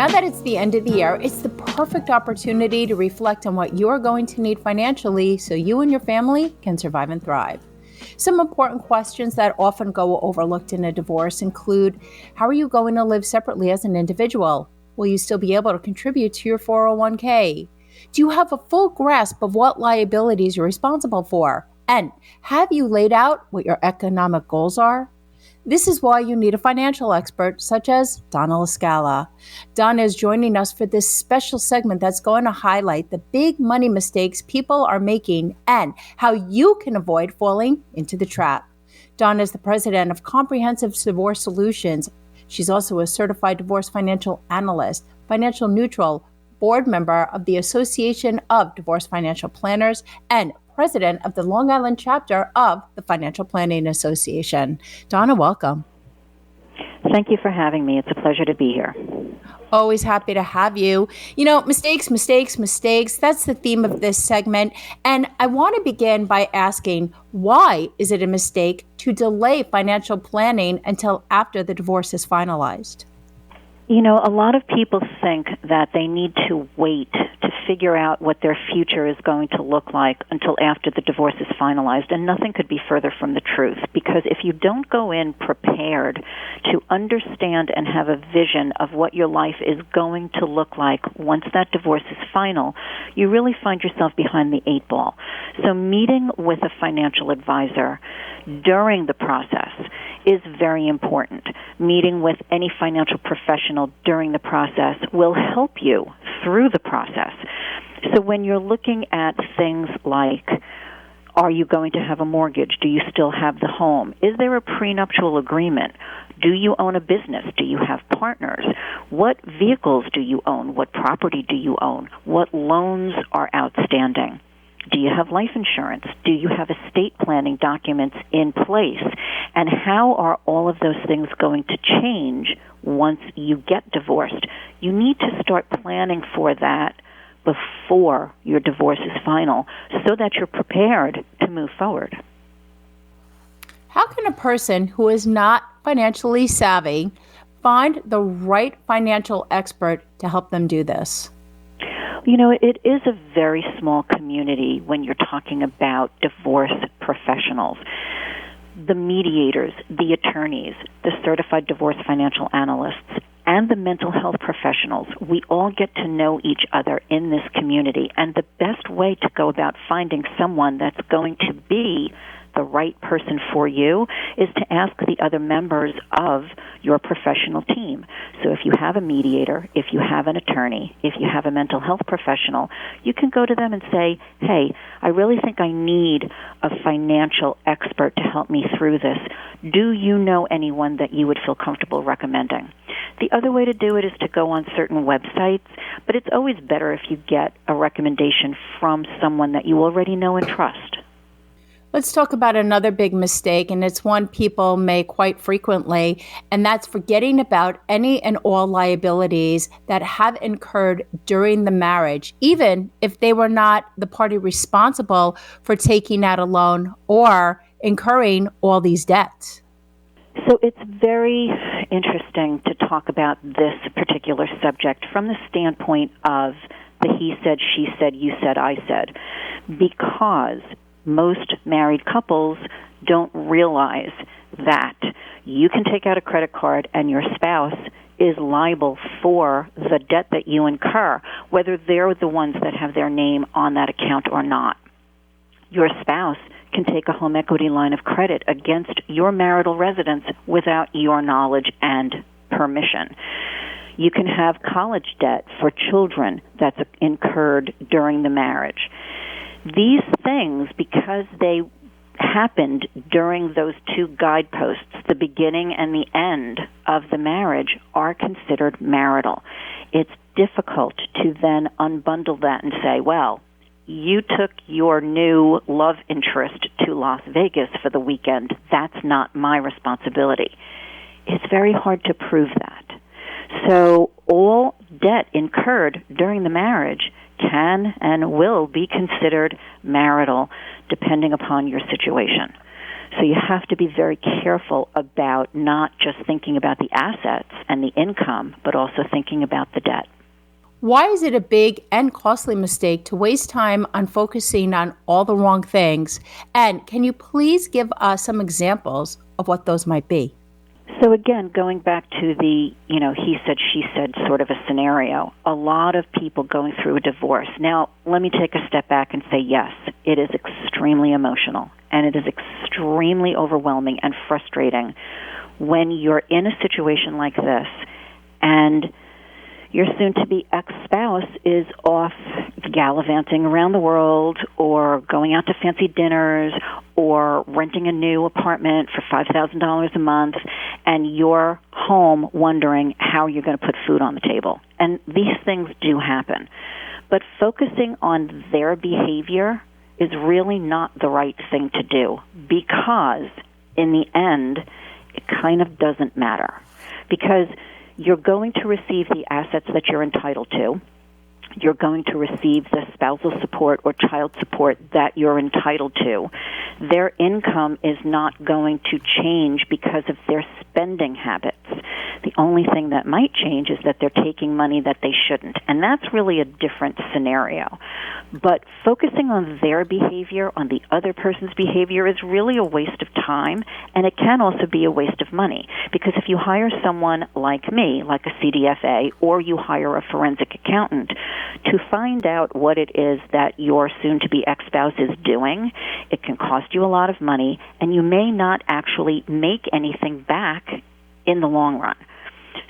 Now that it's the end of the year, it's the perfect opportunity to reflect on what you're going to need financially so you and your family can survive and thrive. Some important questions that often go overlooked in a divorce include, how are you going to live separately as an individual? Will you still be able to contribute to your 401k? Do you have a full grasp of what liabilities you're responsible for? And have you laid out what your economic goals are? This is why you need a financial expert such as Donna LaScala. Donna is joining us for this special segment that's going to highlight the big money mistakes people are making and how you can avoid falling into the trap. Donna is the president of Comprehensive Divorce Solutions. She's also a certified divorce financial analyst, financial neutral, board member of the Association of Divorce Financial Planners, and president of the Long Island chapter of the Financial Planning Association. Donna, welcome. Thank you for having me. It's a pleasure to be here. Always happy to have you. You know, mistakes. That's the theme of this segment. And I want to begin by asking, why is it a mistake to delay financial planning until after the divorce is finalized? You know, a lot of people think that they need to wait to figure out what their future is going to look like until after the divorce is finalized, and nothing could be further from the truth, because if you don't go in prepared to understand and have a vision of what your life is going to look like once that divorce is final, you really find yourself behind the eight ball. So meeting with a financial advisor during the process is very important. Meeting with any financial professional during the process will help you through the process. So when you're looking at things like, are you going to have a mortgage? Do you still have the home? Is there a prenuptial agreement? Do you own a business? Do you have partners? What vehicles do you own? What property do you own? What loans are outstanding? Do you have life insurance? Do you have estate planning documents in place? And how are all of those things going to change once you get divorced? You need to start planning for that before your divorce is final so that you're prepared to move forward. How can a person who is not financially savvy find the right financial expert to help them do this? You know, it is a very small community when you're talking about divorce professionals. The mediators, the attorneys, the certified divorce financial analysts, and the mental health professionals, we all get to know each other in this community. And the best way to go about finding someone that's going to be the right person for you is to ask the other members of your professional team. So if you have a mediator, if you have an attorney, if you have a mental health professional, you can go to them and say, hey, I really think I need a financial expert to help me through this. Do you know anyone that you would feel comfortable recommending? The other way to do it is to go on certain websites, but it's always better if you get a recommendation from someone that you already know and trust. Let's talk about another big mistake, and it's one people make quite frequently, and that's forgetting about any and all liabilities that have incurred during the marriage, even if they were not the party responsible for taking out a loan or incurring all these debts. So it's very interesting to talk about this particular subject from the standpoint of the he said, she said, you said, I said, because most married couples don't realize that you can take out a credit card and your spouse is liable for the debt that you incur, whether they're the ones that have their name on that account or not. Your spouse can take a home equity line of credit against your marital residence without your knowledge and permission. You can have college debt for children that's incurred during the marriage. These things, because they happened during those two guideposts, the beginning and the end of the marriage, are considered marital. It's difficult to then unbundle that and say, well, you took your new love interest to Las Vegas for the weekend. That's not my responsibility. It's very hard to prove that. So all debt incurred during the marriage can and will be considered marital depending upon your situation. So you have to be very careful about not just thinking about the assets and the income, but also thinking about the debt. Why is it a big and costly mistake to waste time on focusing on all the wrong things? And can you please give us some examples of what those might be? So again, going back to the, he said, she said sort of a scenario, a lot of people going through a divorce. Now, let me take a step back and say, yes, it is extremely emotional, and it is extremely overwhelming and frustrating when you're in a situation like this and your soon-to-be ex-spouse is off gallivanting around the world or going out to fancy dinners or renting a new apartment for $5,000 a month, and you're home wondering how you're going to put food on the table. And these things do happen. But focusing on their behavior is really not the right thing to do, because in the end, it kind of doesn't matter. Because you're going to receive the assets that you're entitled to. You're going to receive the spousal support or child support that you're entitled to. Their income is not going to change because of their spending habits. The only thing that might change is that they're taking money that they shouldn't, and that's really a different scenario. But focusing on their behavior, on the other person's behavior, is really a waste of time, and it can also be a waste of money, because if you hire someone like me, like a CDFA, or you hire a forensic accountant to find out what it is that your soon-to-be ex-spouse is doing, it can cost you a lot of money, and you may not actually make anything back in the long run.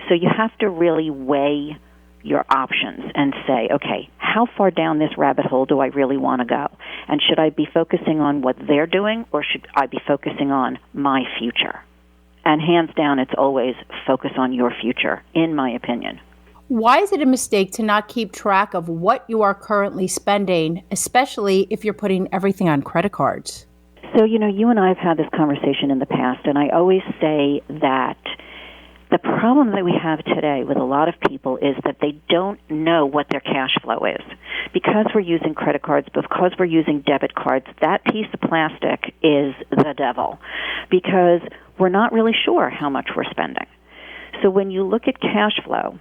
So you have to really weigh your options and say, okay, how far down this rabbit hole do I really want to go? And should I be focusing on what they're doing, or should I be focusing on my future? And hands down, it's always focus on your future, in my opinion. Why is it a mistake to not keep track of what you are currently spending, especially if you're putting everything on credit cards? So, you and I have had this conversation in the past, and I always say that the problem that we have today with a lot of people is that they don't know what their cash flow is. Because we're using credit cards, because we're using debit cards, that piece of plastic is the devil, because we're not really sure how much we're spending. So when you look at cash flow,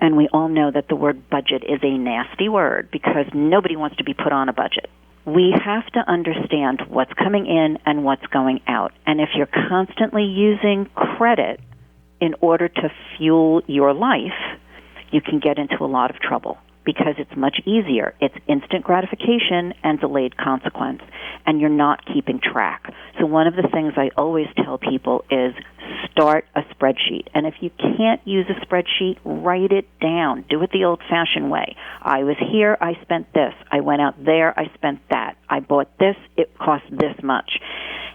and we all know that the word budget is a nasty word because nobody wants to be put on a budget. We have to understand what's coming in and what's going out. And if you're constantly using credit in order to fuel your life, you can get into a lot of trouble because it's much easier. It's instant gratification and delayed consequence, and you're not keeping track. So one of the things I always tell people is start a spreadsheet. And if you can't use a spreadsheet, write it down. Do it the old-fashioned way. I was here, I spent this. I went out there, I spent that. I bought this, it cost this much.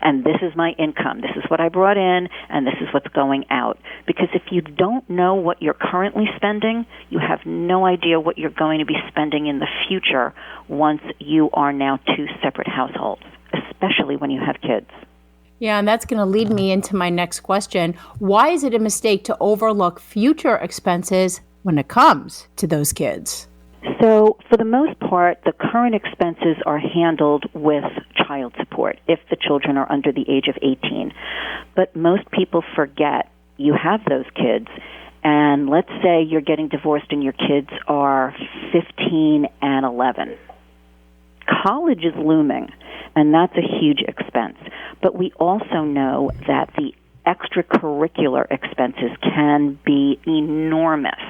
And this is my income. This is what I brought in, and this is what's going out. Because if you don't know what you're currently spending, you have no idea what you're going to be spending in the future once you are now two separate households, especially when you have kids. Yeah, and that's going to lead me into my next question. Why is it a mistake to overlook future expenses when it comes to those kids? So, for the most part, the current expenses are handled with child support if the children are under the age of 18. But most people forget you have those kids, and let's say you're getting divorced and your kids are 15 and 11. College is looming, and that's a huge expense. But we also know that the extracurricular expenses can be enormous.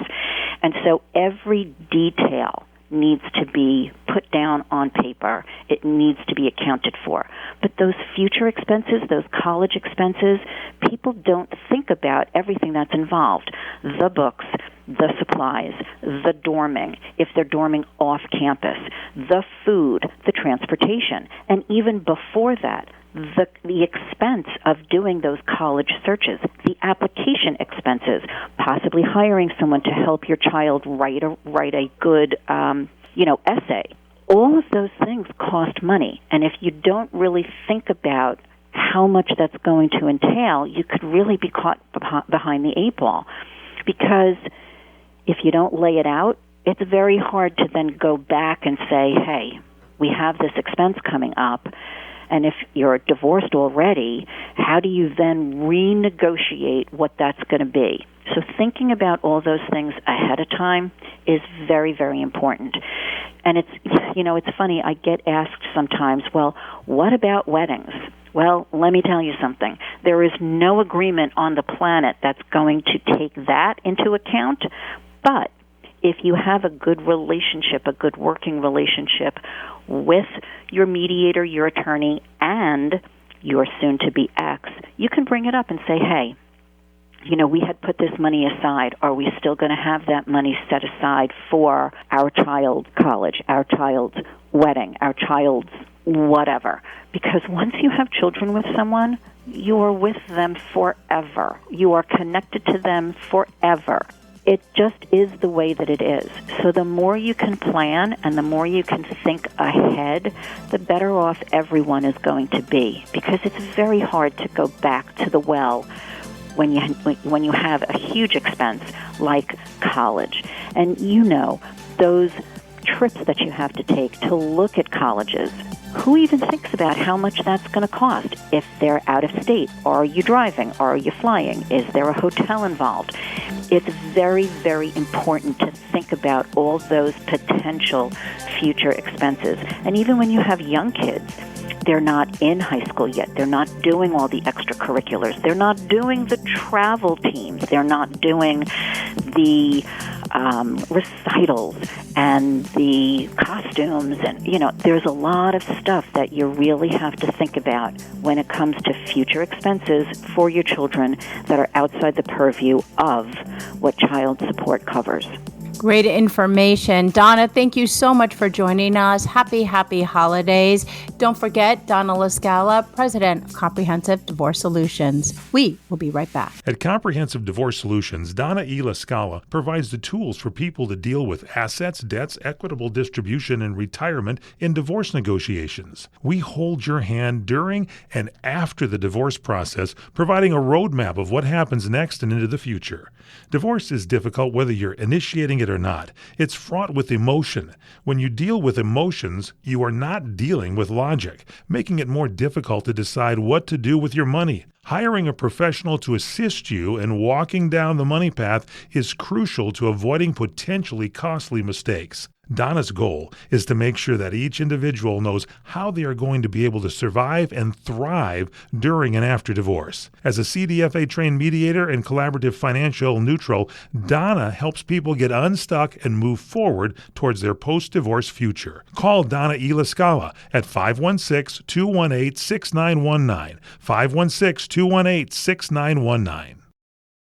And so every detail needs to be put down on paper. It needs to be accounted for. But those future expenses, those college expenses, people don't think about everything that's involved. The books, the supplies, the dorming, if they're dorming off campus, the food, the transportation, and even before that, the expense of doing those college searches, the application expenses, possibly hiring someone to help your child write a good essay. All of those things cost money, and if you don't really think about how much that's going to entail, you could really be caught behind the eight ball. Because if you don't lay it out, it's very hard to then go back and say, hey, we have this expense coming up, And if you're divorced already, how do you then renegotiate what that's going to be? So thinking about all those things ahead of time is very, very important. And it's funny, I get asked sometimes, well, what about weddings? Well, let me tell you something. There is no agreement on the planet that's going to take that into account, but if you have a good relationship, a good working relationship with your mediator, your attorney, and your soon-to-be ex, you can bring it up and say, hey, we had put this money aside. Are we still going to have that money set aside for our child's college, our child's wedding, our child's whatever? Because once you have children with someone, you are with them forever. You are connected to them forever. It just is the way that it is. So the more you can plan and the more you can think ahead, the better off everyone is going to be. Because it's very hard to go back to the well when you have a huge expense like college. And those trips that you have to take to look at colleges, who even thinks about how much that's going to cost? If they're out of state, are you driving? Are you flying? Is there a hotel involved? It's very, very important to think about all those potential future expenses. And even when you have young kids, they're not in high school yet. They're not doing all the extracurriculars. They're not doing the travel teams. They're not doing the recitals and the costumes. And, there's a lot of stuff that you really have to think about when it comes to future expenses for your children that are outside the purview of what child support covers. Great information. Donna, thank you so much for joining us. Happy holidays. Don't forget, Donna LaScala, President of Comprehensive Divorce Solutions. We will be right back. At Comprehensive Divorce Solutions, Donna LaScala provides the tools for people to deal with assets, debts, equitable distribution, and retirement in divorce negotiations. We hold your hand during and after the divorce process, providing a roadmap of what happens next and into the future. Divorce is difficult whether you're initiating it or not. It's fraught with emotion. When you deal with emotions, you are not dealing with logic, making it more difficult to decide what to do with your money. Hiring a professional to assist you in walking down the money path is crucial to avoiding potentially costly mistakes. Donna's goal is to make sure that each individual knows how they are going to be able to survive and thrive during and after divorce. As a CDFA-trained mediator and collaborative financial neutral, Donna helps people get unstuck and move forward towards their post-divorce future. Call Donna LaScala at 516-218-6919, 516-218-6919.